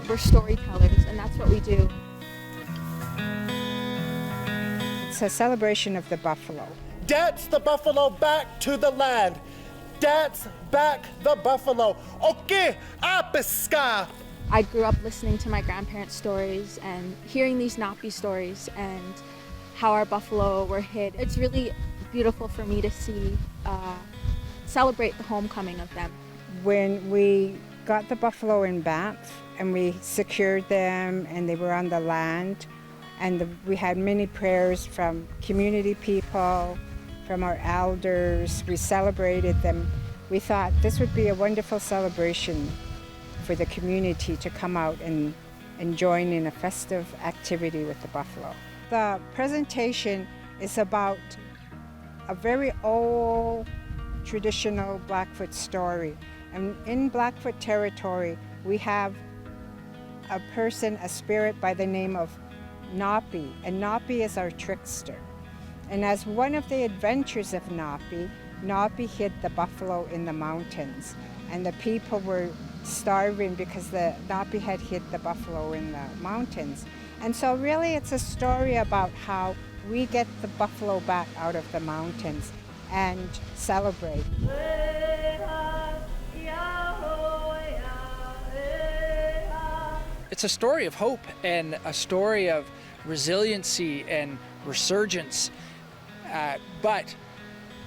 We're storytellers, and that's what we do. It's a celebration of the buffalo. Dance the buffalo back to the land. Dance back the buffalo. Okay, apiska. I grew up listening to my grandparents' stories and hearing these Nappy stories and how our buffalo were hid. It's really beautiful for me to see, celebrate the homecoming of them. When we got the buffalo in Banff and we secured them and they were on the land, and we had many prayers from community people, from our elders, we celebrated them. We thought this would be a wonderful celebration for the community to come out and join in a festive activity with the buffalo. The presentation is about a very old traditional Blackfoot story. And in Blackfoot territory, we have a person, a spirit by the name of Nappy, and Nappy is our trickster. And as one of the adventures of Nappy, Nappy hid the buffalo in the mountains, and the people were starving because the Nappy had hid the buffalo in the mountains. And so really it's a story about how we get the buffalo back out of the mountains and celebrate. It's a story of hope and a story of resiliency and resurgence, but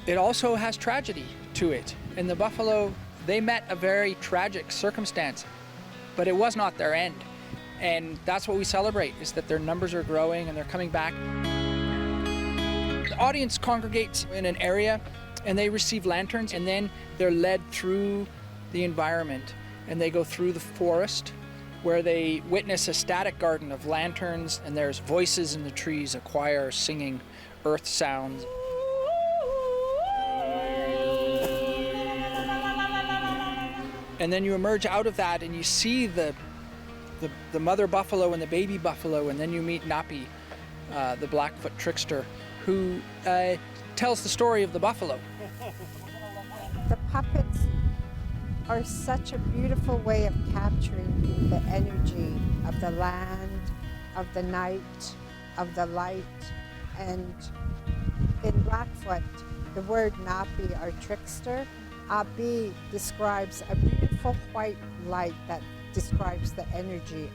it also has tragedy to it. And the buffalo, they met a very tragic circumstance, but it was not their end. And that's what we celebrate, is that their numbers are growing and they're coming back. The audience congregates in an area and they receive lanterns, and then they're led through the environment, and they go through the forest where they witness a static garden of lanterns, and there's voices in the trees, a choir singing earth sounds. And then you emerge out of that and you see the mother buffalo and the baby buffalo, and then you meet Nappy, the Blackfoot trickster, who tells the story of the buffalo. The puppets are such a beautiful way of capturing the energy of the land, of the night, of the light. And in Blackfoot, the word Nappy, our trickster, Abi describes a beautiful white light that describes the energy.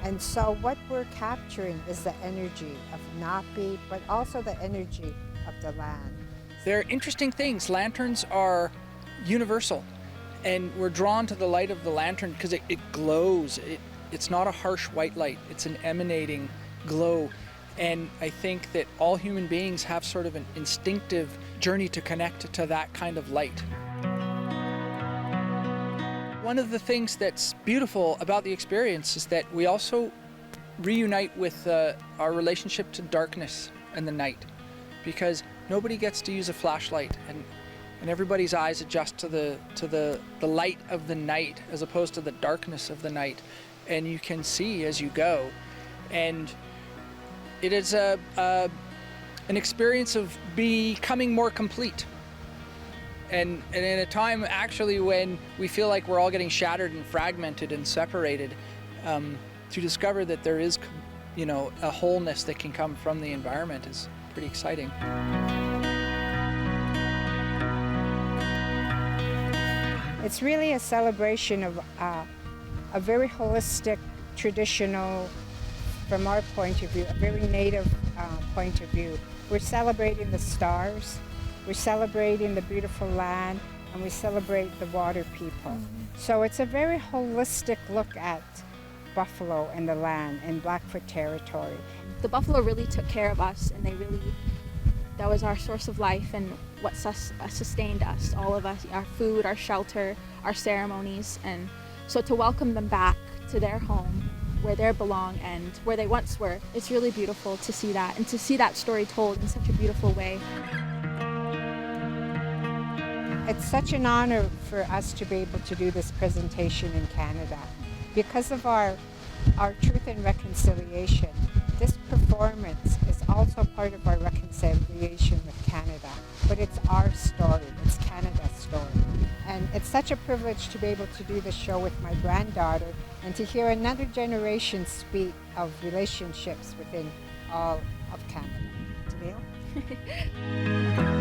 And so what we're capturing is the energy of Nappy, but also the energy of the land. They're interesting things. Lanterns are universal, and we're drawn to the light of the lantern because it glows. It's not a harsh white light, it's an emanating glow. And I think that all human beings have sort of an instinctive journey to connect to that kind of light. One of the things that's beautiful about the experience is that we also reunite with our relationship to darkness and the night, because nobody gets to use a flashlight, and everybody's eyes adjust to the light of the night as opposed to the darkness of the night, and you can see as you go. And it is an experience of becoming more complete. And in a time actually when we feel like we're all getting shattered and fragmented and separated, to discover that there is, a wholeness that can come from the environment is pretty exciting. It's really a celebration of a very holistic, traditional, from our point of view, a very native point of view. We're celebrating the stars, we're celebrating the beautiful land, and we celebrate the water people. So it's a very holistic look at buffalo and the land in Blackfoot territory. The buffalo really took care of us, and that was our source of life and what sustained us, all of us, our food, our shelter, our ceremonies. And so to welcome them back to their home, where they belong and where they once were, it's really beautiful to see that, and to see that story told in such a beautiful way. It's such an honor for us to be able to do this presentation in Canada. Because of our Truth and Reconciliation, this performance is also part of our reconciliation with Canada. But it's our story, it's Canada's story. And it's such a privilege to be able to do the show with my granddaughter and to hear another generation speak of relationships within all of Canada. Leo?